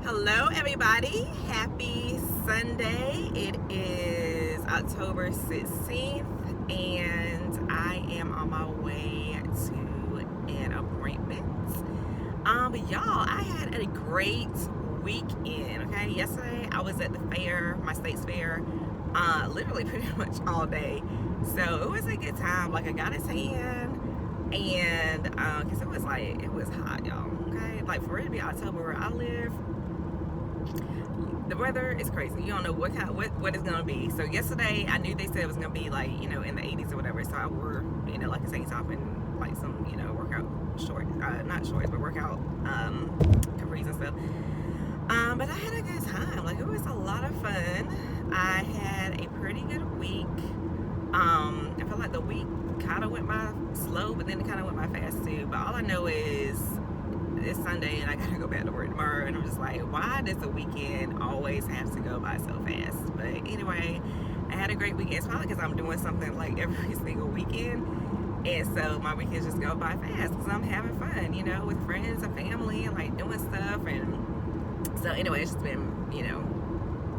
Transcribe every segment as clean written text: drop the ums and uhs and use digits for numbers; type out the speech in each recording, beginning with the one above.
Hello, everybody. Happy Sunday. It is October 16th, and I am on my way to an appointment. Y'all, I had a great weekend. Okay, yesterday I was at the fair, my state's fair, literally pretty much all day. So it was a good time. Like I got a tan, and because it was hot, y'all. Okay, like for it to be October where I live, the weather is crazy. You don't know what it's gonna be. So yesterday I knew they said it was gonna be like, in the 80s or whatever. So I wore, like a tank top and like some, workout shorts, not shorts, but workout capris and stuff. But I had a good time. Like it was a lot of fun. I had a pretty good week. I feel like the week kind of went by slow, but then it kind of went by fast too. But all I know is it's Sunday and I gotta go back to work tomorrow, and I'm just like, why does the weekend always have to go by so fast? But anyway, I had a great weekend. It's probably because I'm doing something like every single weekend, and so my weekends just go by fast because I'm having fun, with friends and family and like doing stuff. And so anyway, it's just been,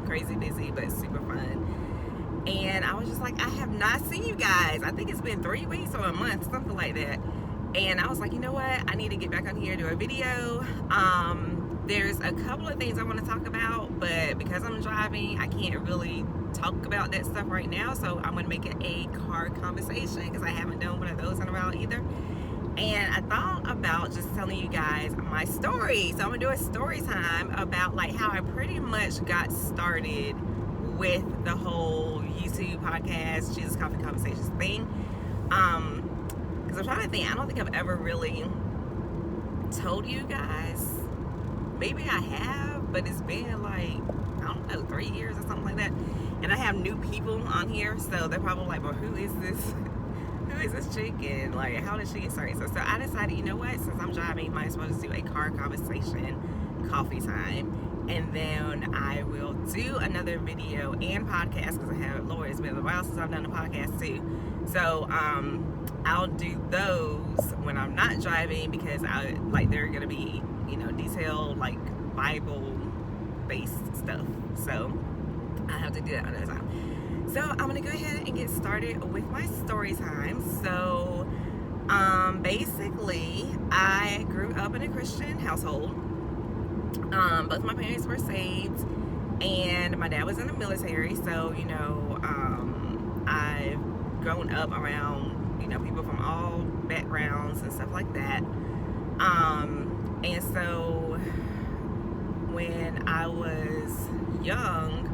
crazy busy but super fun. And I was just like, I have not seen you guys. I think it's been 3 weeks or a month, something like that. And I was like, you know what? I need to get back on here and do a video. There's a couple of things I want to talk about, but because I'm driving, I can't really talk about that stuff right now. So I'm going to make it a car conversation because I haven't done one of those in a while either. And I thought about just telling you guys my story. So I'm going to do a story time about like how I pretty much got started with the whole YouTube podcast, Jesus Coffee Conversations thing. Because I'm trying to think, I don't think I've ever really told you guys. Maybe I have, but it's been like, I don't know, 3 years or something like that. And I have new people on here, so they're probably like, well, who is this? Who is this chick? And like, how did she get started? So I decided, you know what? Since I'm driving, might as well just do a car conversation, coffee time. And then I will do another video and podcast because I have, Lord, it's been a while since I've done a podcast too. So I'll do those when I'm not driving because they're gonna be, detailed like Bible based stuff. So I have to do that another time. So I'm gonna go ahead and get started with my story time. So basically I grew up in a Christian household. Both my parents were saved, and my dad was in the military. So I've grown up around people from all backgrounds and stuff like that. And so when I was young,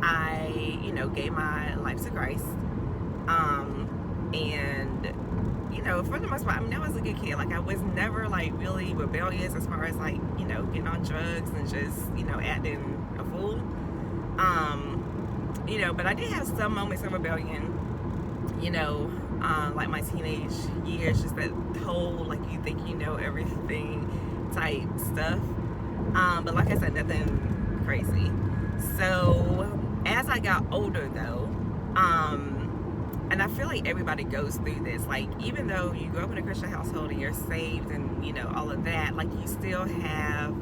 I gave my life to Christ. And for the most part, I was a good kid. Like I was never like really rebellious as far as like getting on drugs and just acting a fool. But I did have some moments of rebellion. Like my teenage years, just that whole like you think you know everything type stuff. But like I said, nothing crazy. So as I got older though, and I feel like everybody goes through this, like even though you grow up in a Christian household and you're saved and all of that, like you still have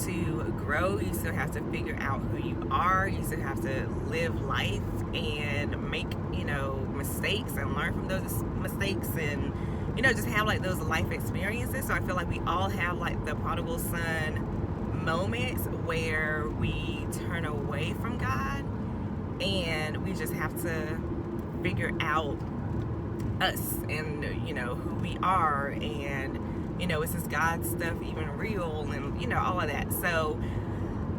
to grow, you still have to figure out who you are, you still have to live life and make mistakes and learn from those mistakes and just have like those life experiences. So I feel like we all have like the prodigal son moments where we turn away from God, and we just have to figure out us and who we are, and is this God stuff even real, and all of that. So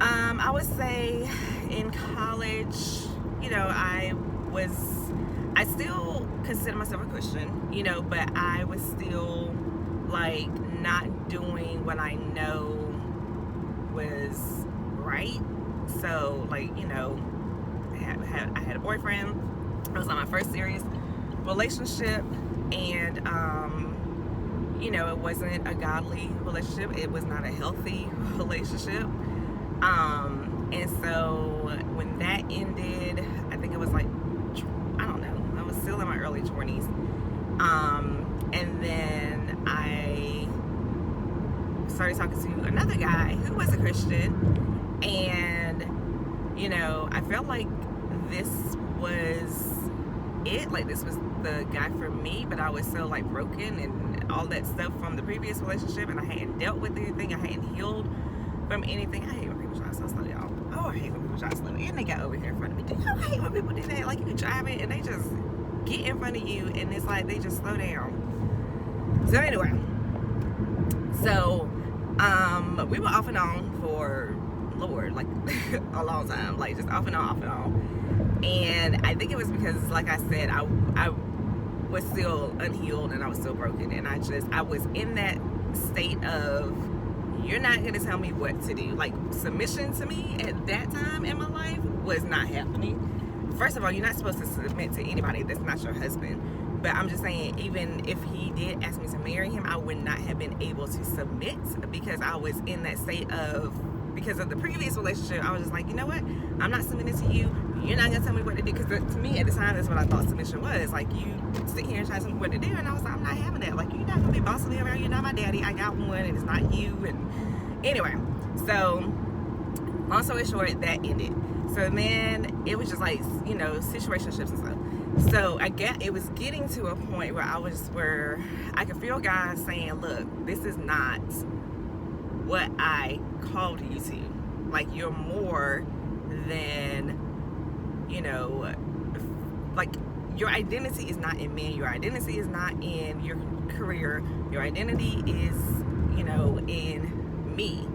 I would say in college, I still consider myself a Christian, but I was still like not doing what I know was right. So like, I had a boyfriend. I was on my first serious relationship, and it wasn't a godly relationship. It was not a healthy relationship. And so when that ended, I think it was like, I don't know, I was still in my early 20s. And then I started talking to another guy who was a Christian, and you know, I felt like this was it, like this was the guy for me, but I was so like broken and all that stuff from the previous relationship, and I hadn't dealt with anything, I hadn't healed from anything. I hate when people try to slow y'all. Oh, I hate when people try to slow me, and they got over here in front of me. I hate when people do that. Like, you driving and they just get in front of you, and it's like they just slow down. So anyway, so we were off and on for Lord, like a long time, like just off and on. And I think it was because, like I said, I was still unhealed and I was still broken, and I was in that state of, you're not going to tell me what to do. Like, submission to me at that time in my life was not happening. First of all, you're not supposed to submit to anybody that's not your husband. But I'm just saying, even if he did ask me to marry him, I would not have been able to submit, because I was in that state of, because of the previous relationship, I was just like, you know what? I'm not submitting to you. You're not going to tell me what to do. Because to me, at the time, that's what I thought submission was. Like, you sit here and try to tell me what to do. And I was like, I'm not having that. Like, you're not going to be bossing me around. You're not my daddy. I got one, and it's not you. And anyway, so long story short, that ended. So then it was just like, you know, situationships and stuff. So it was getting to a point where I could feel God saying, look, this is not what I called you to. Like, you're more than, you know, like, your identity is not in men. Your identity is not in your career. Your identity is, you know, in me.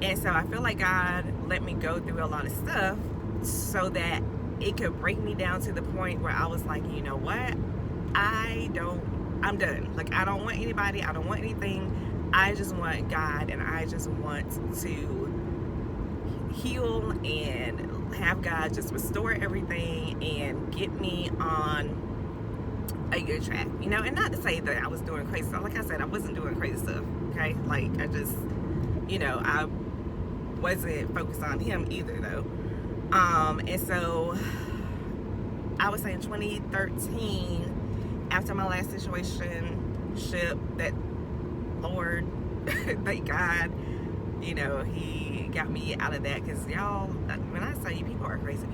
And so I feel like God let me go through a lot of stuff so that it could break me down to the point where I was like, you know what? I'm done. Like, I don't want anybody. I don't want anything. I just want God, and I just want to heal and have God just restore everything and get me on a good track, you know. And not to say that I was doing crazy stuff. Like I said, I wasn't doing crazy stuff, okay? like, I just, you know, I wasn't focused on him either, though. And so I was saying 2013, after my last situationship, that Lord, thank God, you know, he got me out of that. Because y'all, when I say you, people are crazy,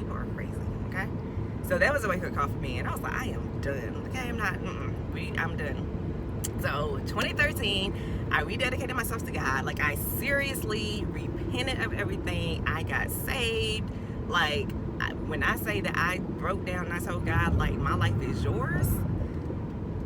okay? So that was a wake-up call for me, and I was like, I am done, okay? I'm done. So 2013, I rededicated myself to God. Like, I seriously repented of everything. I got saved. Like, when I say that I broke down and I told God, like, my life is yours,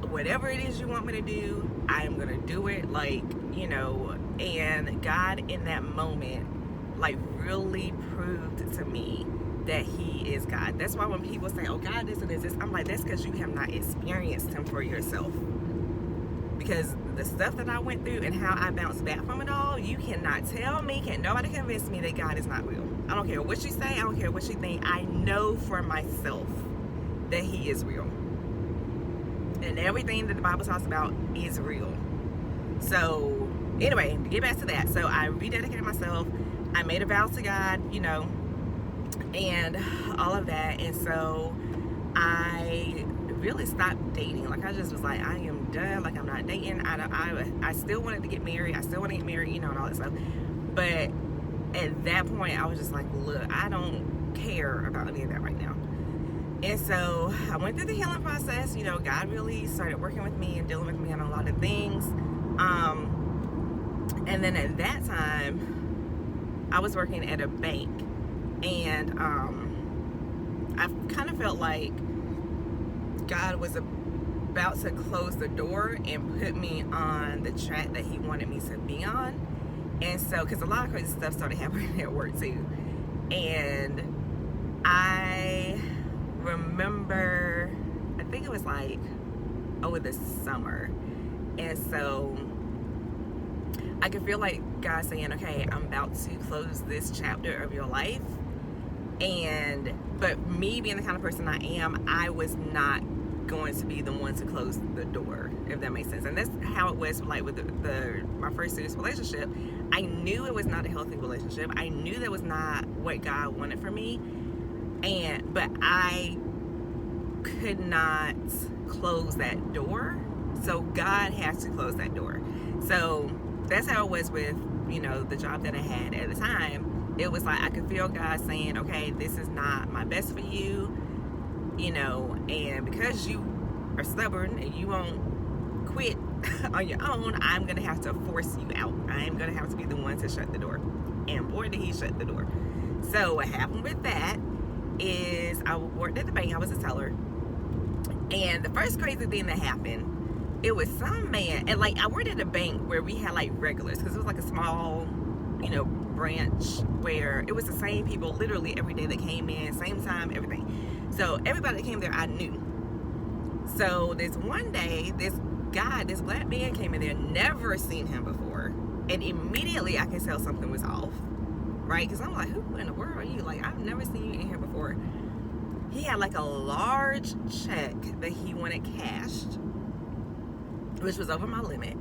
whatever it is you want me to do, I am gonna do it. Like, you know, and God in that moment, like, really proved to me that he is God. That's why when people say, oh, God isn't this, I'm like, that's because you have not experienced him for yourself. Because the stuff that I went through and how I bounced back from it all, you cannot tell me, can't nobody convince me that God is not real. I don't care what you say, I don't care what you think. I know for myself that he is real. And everything that the Bible talks about is real. So anyway, to get back to that, so I rededicated myself. I made a vow to God, you know, and all of that. And so I really stopped dating. Like, I just was like, I am done. Like, I'm not dating. I still wanted to get married. I still want to get married, you know, and all that stuff. But at that point, I was just like, look, I don't care about any of that right now. And so I went through the healing process. You know, God really started working with me and dealing with me on a lot of things. And then at that time, I was working at a bank, and I kind of felt like God was about to close the door and put me on the track that he wanted me to be on. And so, because a lot of crazy stuff started happening at work too. And I remember, I think it was like over the summer. And so I could feel like God saying, okay, I'm about to close this chapter of your life. But me being the kind of person I am, I was not going to be the one to close the door, if that makes sense. And that's how it was, like, with my first serious relationship. I knew it was not a healthy relationship. I knew that was not what God wanted for me, but I could not close that door. So God has to close that door. So that's how it was with, you know, the job that I had at the time. It was like I could feel God saying, okay, this is not my best for you, you know, and because you are stubborn and you won't quit on your own, I'm going to have to force you out. I'm going to have to be the one to shut the door. And boy, did he shut the door. So what happened with that is I worked at the bank. I was a teller. And the first crazy thing that happened, it was some man, and like I worked at a bank where we had like regulars, because it was like a small, you know, branch where it was the same people literally every day that came in, same time, everything. So everybody that came there I knew. So this one day, this guy, this black man came in there, never seen him before, and immediately I could tell something was off, right? Because I'm like, who in the world are you? Like, I've never seen you in here before. He had like a large check that he wanted cashed, which was over my limit,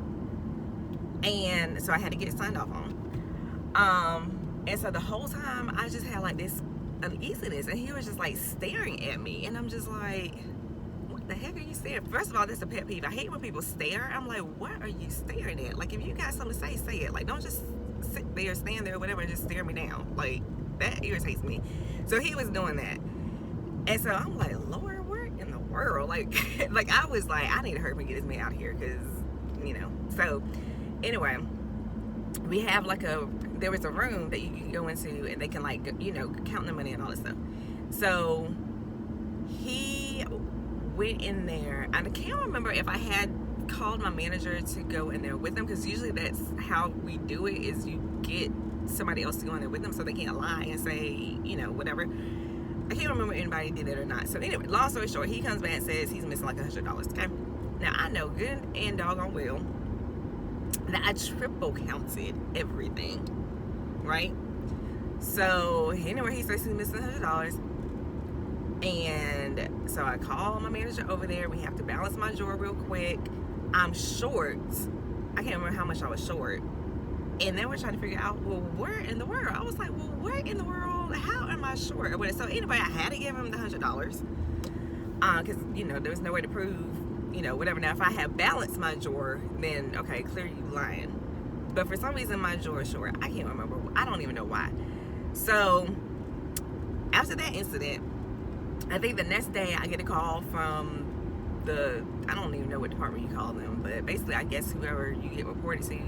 and so I had to get it signed off on. And so the whole time I just had like this uneasiness, and he was just like staring at me, and I'm just like, what the heck are you staring? First of all, that's a pet peeve. I hate when people stare. I'm like, what are you staring at? Like, if you got something to say, say it. Like, don't just sit there, stand there, whatever, and just stare me down. Like, that irritates me. So he was doing that. And so I'm like, Lord, where in the world? Like, like I was like, I need to hurry up and get this man out of here, because, you know. So anyway, we have like there was a room that you can go into, and they can, like, you know, count the money and all this stuff. So he went in there, and I can't remember if I had called my manager to go in there with him, because usually that's how we do it, is you get somebody else to go in there with them so they can't lie and say, you know, whatever. I can't remember if anybody did it or not. So anyway, long story short, he comes back and says he's missing like $100, okay? Now, I know good and doggone well that I triple counted everything, right? So anyway, he says he's missing $100. And so I call my manager over there. We have to balance my drawer real quick. I'm short. I can't remember how much I was short. And then we're trying to figure out, well, where in the world? I was like, well, where in the world? How am I short? So anyway, I had to give him the $100. Because, you know, there was no way to prove, you know, whatever. Now, if I had balanced my drawer, then, okay, clear you lying. But for some reason, my drawer is short. I can't remember. I don't even know why. So after that incident, I think the next day I get a call from I don't even know what department you call them, but basically I guess whoever you get reported to,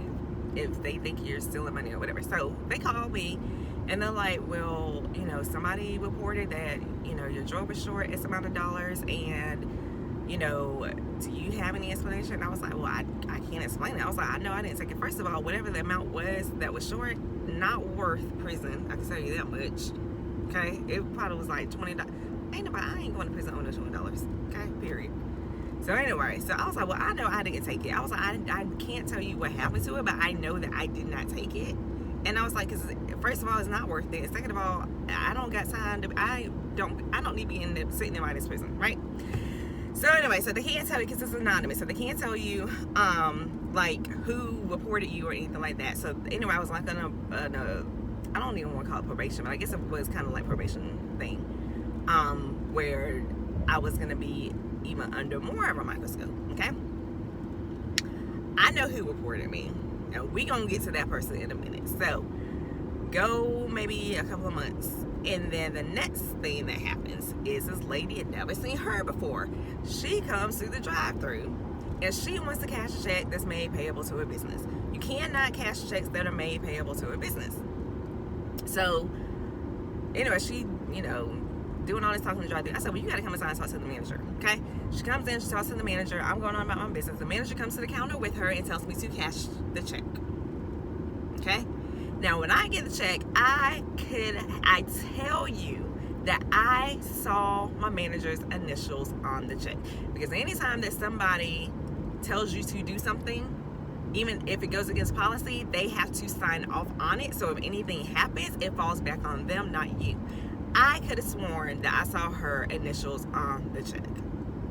if they think you're stealing money or whatever. So they call me, and they're like, well, you know, somebody reported that, you know, your drawer was short X amount of dollars, and, you know, do you have any explanation? And I was like, well, I can't explain it. I was like, I know I didn't take it. First of all, whatever the amount was that was short, not worth prison. I can tell you that much. Okay? It probably was like $20. I ain't going to prison under $20. Okay? Period. So anyway, so I was like, well, I know I didn't take it. I was like, I can't tell you what happened to it, but I know that I did not take it. And I was like, because first of all, it's not worth it. Second of all, I don't got time to, I don't need to be sitting in this prison, right? So anyway, so they can't tell you, because it's anonymous, so they can't tell you, like, who reported you or anything like that. So anyway, I was like on I don't even want to call it probation, but I guess it was kind of like probation thing, where I was going to be even under more of a microscope, okay? I know who reported me, and we gonna get to that person in a minute. So go maybe a couple of months, and then the next thing that happens is this lady had never seen her before. She comes through the drive-thru, and she wants to cash a check that's made payable to a business. You cannot cash checks that are made payable to a business. So anyway, she, you know, doing all this talking to the drive-thru. I said, well, you gotta come inside and talk to the manager, okay? She comes in, she talks to the manager. I'm going on about my business. The manager comes to the counter with her and tells me to cash the check, okay? Now, when I get the check, I tell you that I saw my manager's initials on the check. Because anytime that somebody tells you to do something, even if it goes against policy, they have to sign off on it. So if anything happens, it falls back on them, not you. I could have sworn that I saw her initials on the check,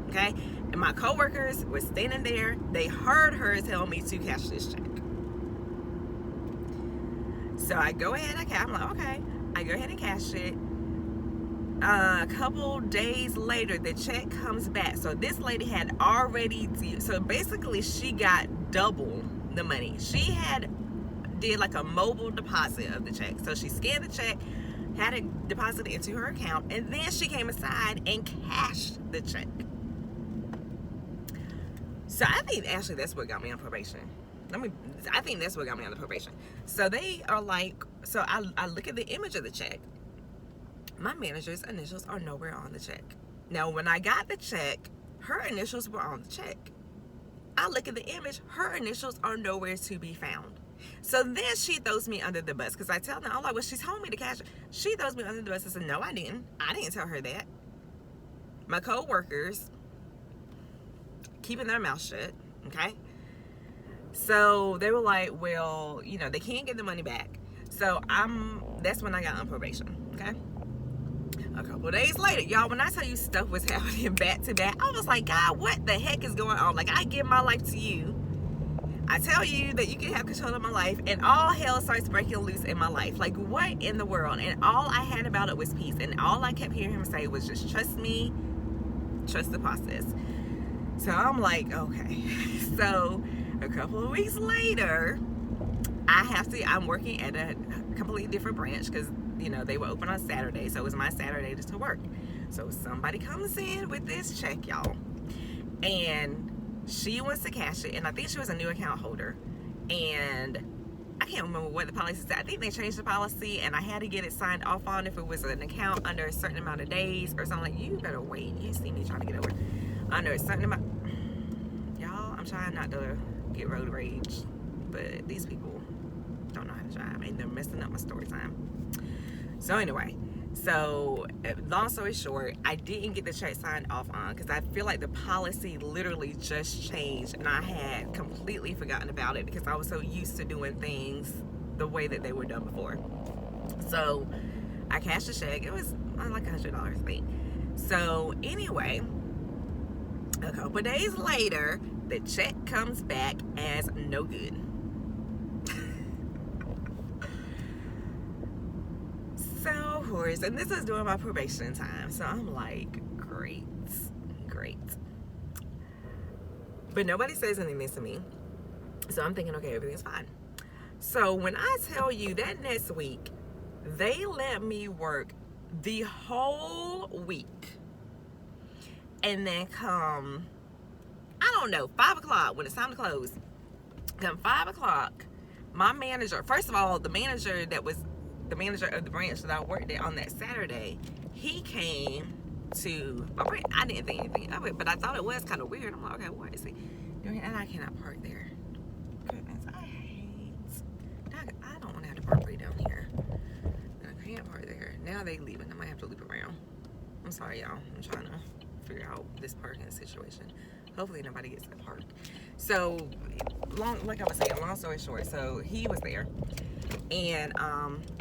okay? And my coworkers were standing there. They heard her tell me to cash this check. So I go ahead, I'm like, okay. I go ahead and cash it. A couple days later, the check comes back. So this lady had already, so basically she got double the money. She did like a mobile deposit of the check. So she scanned the check, had it deposited into her account, and then she came aside and cashed the check. So I think actually that's what got me on probation. I think that's what got me on the probation. So they are like, so I look at the image of the check. My manager's initials are nowhere on the check. Now, when I got the check, her initials were on the check. I look at the image, her initials are nowhere to be found. So then she throws me under the bus, because I tell them, I'm like, well, she told me to cash it. She throws me under the bus and said, no, I didn't. I didn't tell her that. My co-workers keeping their mouth shut, okay? So they were like, well, you know, they can't get the money back. So that's when I got on probation, okay? A couple of days later, y'all, when I tell you stuff was happening back to back, I was like, God, what the heck is going on? Like, I give my life to you. I tell you that you can have control of my life, and all hell starts breaking loose in my life. Like, what in the world? And all I had about it was peace. And all I kept hearing him say was just trust me, trust the process. So I'm like, okay. So a couple of weeks later, I'm working at a completely different branch, because, you know, they were open on Saturday. So it was my Saturday to work. So somebody comes in with this check, y'all. And she wants to cash it. And I think she was a new account holder. And I can't remember what the policy said. I think they changed the policy, and I had to get it signed off on if it was an account under a certain amount of days or something. Like, you better wait. You see me trying to get over under a certain amount. Y'all, I'm trying not to get road rage, but these people don't know how to drive, and they're messing up my story time. So anyway, long story short, I didn't get the check signed off on, because I feel like the policy literally just changed, and I had completely forgotten about it because I was so used to doing things the way that they were done before. So I cashed the check. It was like $100, I think. So anyway, a couple days later, the check comes back as no good. So, of course, and this is during my probation time. So I'm like, great. But nobody says anything to me. So I'm thinking, okay, everything's fine. So when I tell you that next week, they let me work the whole week. And then come, I don't know, 5 o'clock when it's time to close. Come 5 o'clock, my manager, first of all, the manager of the branch that I worked at on that Saturday, he came to my branch. I didn't think anything of it, but I thought it was kind of weird. I'm like, okay, what is he doing? And I cannot park there. Goodness, I don't want to have to park right down here. And I can't park there. Now they leaving. I might have to loop around. I'm sorry, y'all. I'm trying to figure out this parking situation. Hopefully nobody gets that parked. So, like I was saying, long story short, so he was there. And,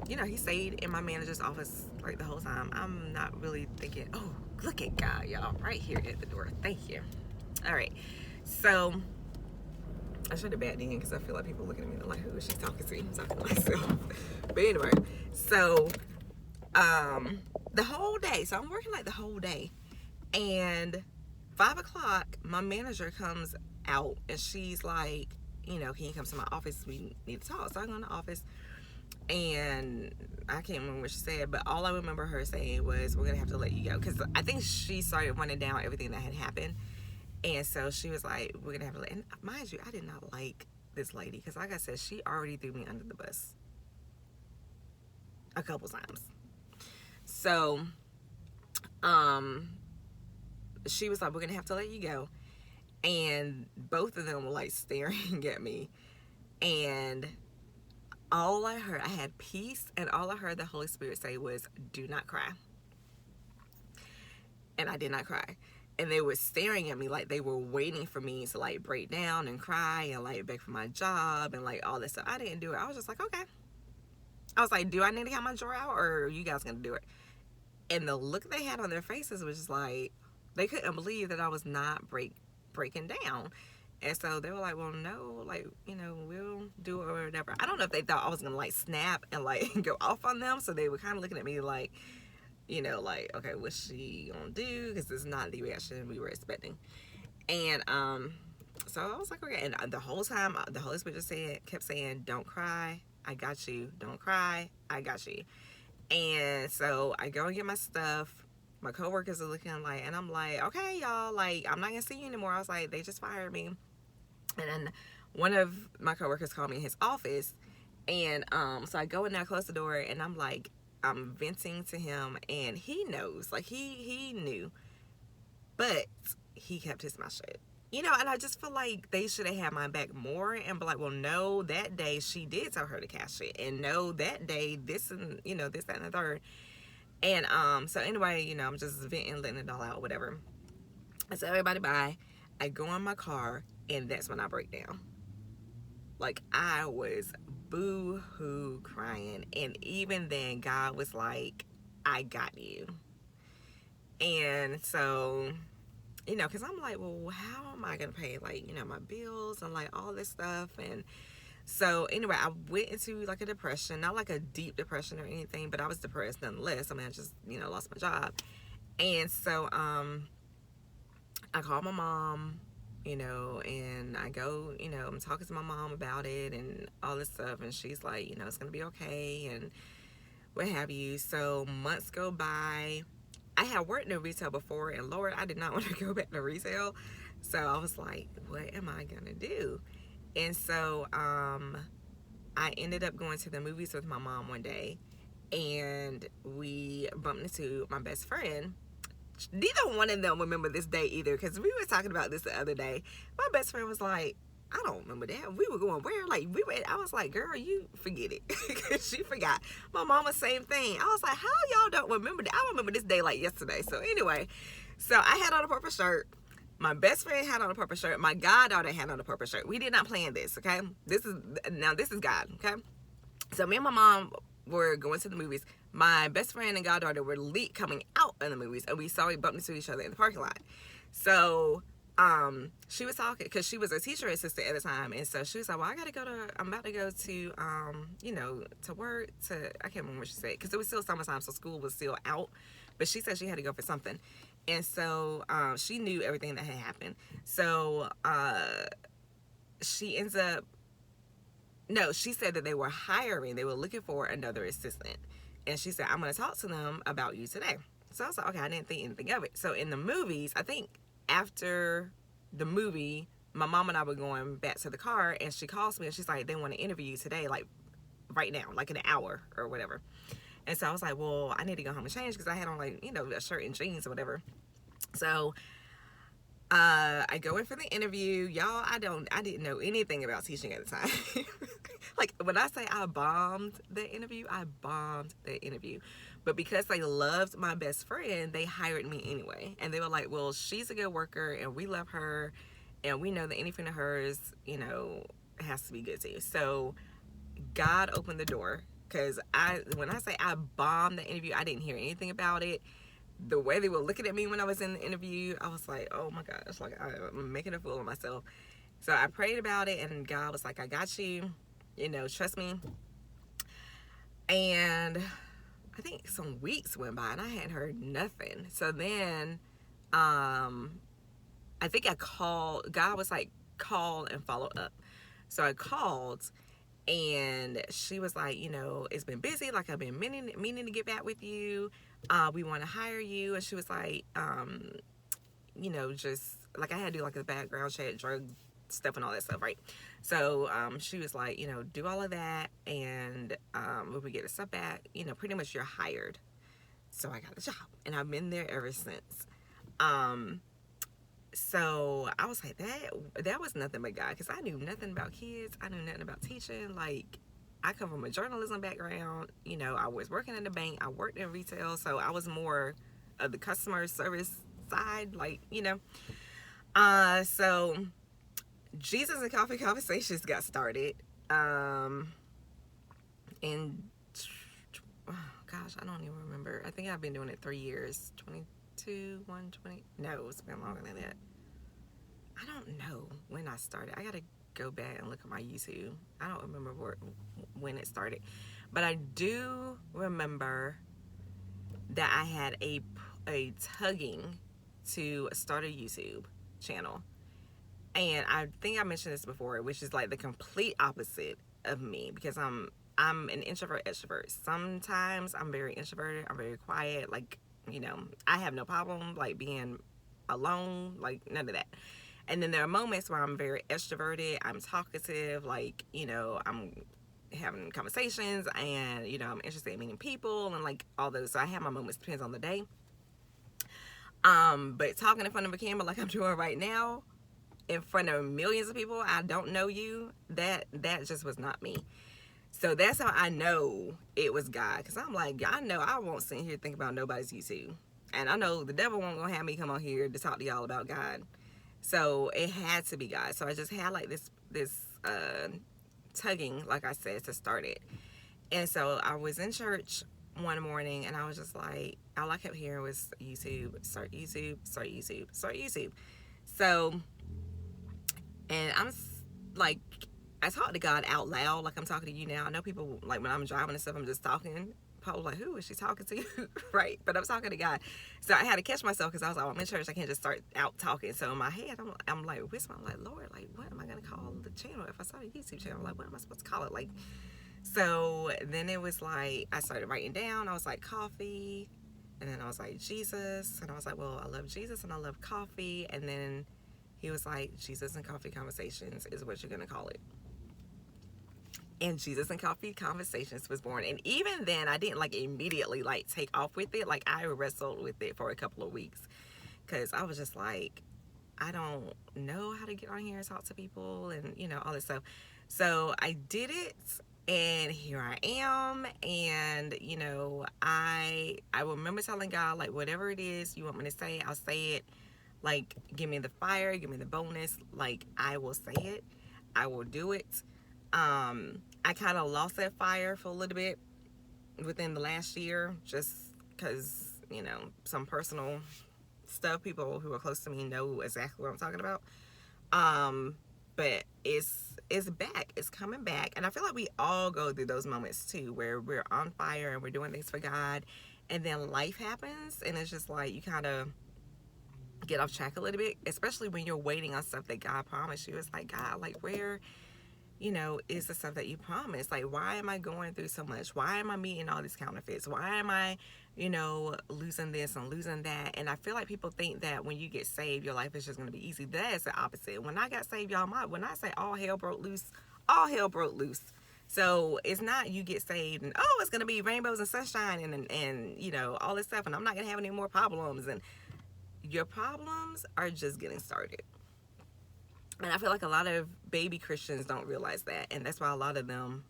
you know, he stayed in my manager's office like the whole time. I'm not really thinking, oh, look at God, y'all, right here at the door. Thank you. All right. So, I should have backed in because I feel like people looking at me like, who is she talking to? I'm talking to myself. But anyway, so, the whole day, so I'm working like the whole day. And 5 o'clock, my manager comes out and she's like, you know, can you come to my office? We need to talk. So I go in the office, and I can't remember what she said, but all I remember her saying was, we're going to have to let you go. Because I think she started running down everything that had happened. And so she was like, we're going to have to let, and mind you, I did not like this lady. Because like I said, she already threw me under the bus a couple times. So, she was like, we're going to have to let you go. And both of them were like staring at me. And all I heard, I had peace, and all I heard the Holy Spirit say was, do not cry. And I did not cry. And they were staring at me like they were waiting for me to like break down and cry and like beg for my job and like all this stuff. I didn't do it. I was just like, okay. I was like, do I need to have my drawer out, or are you guys gonna do it? And the look they had on their faces was just like, they couldn't believe that I was not breaking down. And so they were like, well, no, like, you know, we'll do it or whatever. I don't know if they thought I was gonna like snap and like go off on them. So they were kind of looking at me like, you know, like, okay, what's she gonna do? Because this is not the reaction we were expecting. And So I was like, okay. And the whole time, the Holy Spirit just kept saying, don't cry. I got you. Don't cry. I got you. And so I go and get my stuff. My coworkers are looking like, and I'm like, okay, y'all, like, I'm not gonna see you anymore. I was like, they just fired me. And then one of my coworkers called me in his office, and so I go in there, close the door, and I'm like, I'm venting to him, and he knows, like, he knew, but he kept his mouth shut. And I just feel like they should have had my back more and be like, well, no, that day she did tell her to cash it, and no, that day this and this, that, and the third. And so anyway, I'm just venting, letting it all out, whatever. I said, everybody bye. I go in my car, and that's when I break down. Like, I was boo-hoo crying. And even then, God was like, I got you. And so, because I'm like, well, how am I going to pay, like, my bills and, like, all this stuff? And so, anyway, I went into, like, a depression. Not, like, a deep depression or anything, but I was depressed nonetheless. I mean, I just, lost my job. And so, I called my mom, and I go, I'm talking to my mom about it and all this stuff. And she's like, it's going to be okay and what have you. So months go by. I had worked in retail before, and Lord, I did not want to go back to retail. So I was like, what am I going to do? And so I ended up going to the movies with my mom one day, and we bumped into my best friend. Neither one of them remember this day either, because we were talking about this the other day. My best friend was like, I don't remember that. We were going where? Like, I was like, girl, you forget it. Because she forgot. My mama, same thing. I was like, how y'all don't remember that? I remember this day like yesterday. So anyway, so I had on a purple shirt. My best friend had on a purple shirt. My goddaughter had on a purple shirt. We did not plan this, okay? This is God, okay? So me and my mom were going to the movies. My best friend and goddaughter were coming out in the movies, and we bumped into each other in the parking lot. So she was talking, because she was a teacher assistant at the time, and so she was like, well, I'm about to go to to work, I can't remember what she said, because it was still summertime, so school was still out, but she said she had to go for something. And so she knew everything that had happened. So she ends up, no, she said that they were looking for another assistant. And she said, I'm going to talk to them about you today. So I was like, okay, I didn't think anything of it. So in the movies, I think after the movie, my mom and I were going back to the car, and she calls me and she's like, they want to interview you today, like right now, like in an hour or whatever. And so I was like, well, I need to go home and change, because I had on, like, a shirt and jeans or whatever. So I go in for the interview. Y'all, I didn't know anything about teaching at the time. Like, when I say I bombed the interview, But because they loved my best friend, they hired me anyway. And they were like, well, she's a good worker, and we love her, and we know that anything of hers, has to be good too. So God opened the door, because when I say I bombed the interview, I didn't hear anything about it. The way they were looking at me when I was in the interview, I was like, oh my gosh, like, I'm making a fool of myself. So I prayed about it, and God was like, I got you, trust me. And I think some weeks went by, and I hadn't heard nothing. So then I think I called. God was like, call and follow up. So I called, and she was like, it's been busy. Like, I've been meaning to get back with you. We want to hire you. And she was like, just like, I had to do like a background check, drug stuff and all that stuff, right? So she was like, do all of that, and when we get the stuff back, pretty much you're hired. So I got a job, and I've been there ever since. So I was like, that was nothing but God, because I knew nothing about kids. I knew nothing about teaching. Like, I come from a journalism background. I was working in the bank. I worked in retail, so I was more of the customer service side, like, so Jesus and Coffee Conversations got started. And gosh, I don't even remember. I think I've been doing it 3 years. 120. No, it's been longer than that. I don't know when I started. I gotta go back and look at my YouTube. I don't remember when it started, but I do remember that I had a tugging to start a YouTube channel, And I think I mentioned this before, which is like the complete opposite of me, because I'm an introvert extrovert. Sometimes I'm very introverted, I'm very quiet, like, I have no problem like being alone, like none of that. And then there are moments where I'm very extroverted, I'm talkative, like, I'm having conversations, and I'm interested in meeting people and like all those. So I have my moments, depends on the day. But talking in front of a camera like I'm doing right now, in front of millions of people, I don't know you, that just was not me. So that's how I know it was God. Because I'm like, I know I won't sit here think about nobody's YouTube. And I know the devil won't gonna have me come on here to talk to y'all about God. So it had to be God. So I just had like this tugging, like I said, to start it. And so I was in church one morning, and I was just like, all I kept hearing was YouTube, start YouTube, start YouTube, start YouTube. So, and I'm like, I talk to God out loud, like I'm talking to you now. I know people, like when I'm driving and stuff, I'm just talking. Paul was like, who is she talking to? Right? But I'm talking to God. So I had to catch myself, because I was like, I'm in church, I can't just start out talking. So in my head, I'm like whispering, I'm like, Lord, like, what am I going to call the channel? If I start a YouTube channel, like, what am I supposed to call it? Like, so then it was like, I started writing down. I was like, coffee. And then I was like, Jesus. And I was like, well, I love Jesus and I love coffee. And then he was like, Jesus and Coffee Conversations is what you're going to call it. And Jesus and Coffee Conversations was born. And even then, I didn't like immediately like take off with it. Like, I wrestled with it for a couple of weeks, because I was just like, I don't know how to get on here and talk to people and all this stuff. So I did it, and here I am. And I remember telling God, like, whatever it is you want me to say, I'll say it. Like, give me the fire, give me the bonus. Like, I will say it, I will do it. I kind of lost that fire for a little bit within the last year, just because, some personal stuff. People who are close to me know exactly what I'm talking about. But it's back. It's coming back. And I feel like we all go through those moments too, where we're on fire and we're doing things for God, and then life happens, and it's just like you kind of get off track a little bit, especially when you're waiting on stuff that God promised you. It's like, God, like, where is the stuff that you promised? Like, why am I going through so much? Why am I meeting all these counterfeits? Why am I, losing this and losing that? And I feel like people think that when you get saved, your life is just going to be easy. That is the opposite. When I got saved, y'all, when I say all hell broke loose, all hell broke loose. So it's not you get saved and, oh, it's going to be rainbows and sunshine and all this stuff, and I'm not going to have any more problems. And your problems are just getting started. And I feel like a lot of baby Christians don't realize that. And that's why a lot of them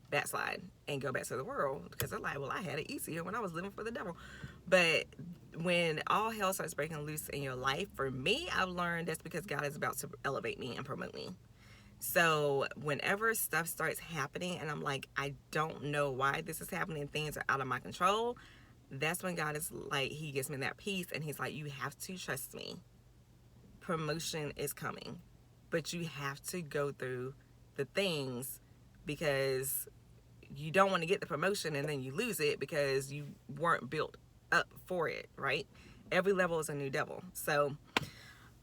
backslide and go back to the world, because they're like, well, I had it easier when I was living for the devil. But when all hell starts breaking loose in your life, for me, I've learned that's because God is about to elevate me and promote me. So whenever stuff starts happening and I'm like, I don't know why this is happening, things are out of my control, that's when God is like, he gives me that peace, and he's like, you have to trust me. Promotion is coming, but you have to go through the things, because you don't want to get the promotion and then you lose it because you weren't built up for it, right? Every level is a new devil. So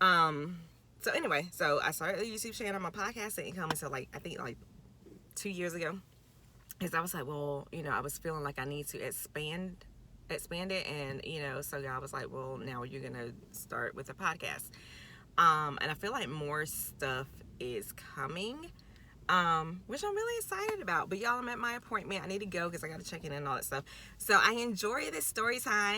anyway, so I started the YouTube channel. My podcast didn't come until I think 2 years ago, because I was like, well, I was feeling like I need to expand it, and so God was like, well, now you're gonna start with a podcast. And I feel like more stuff is coming, which I'm really excited about. But y'all, I'm at my appointment. I need to go because I got to check in and all that stuff. So I enjoy this story time.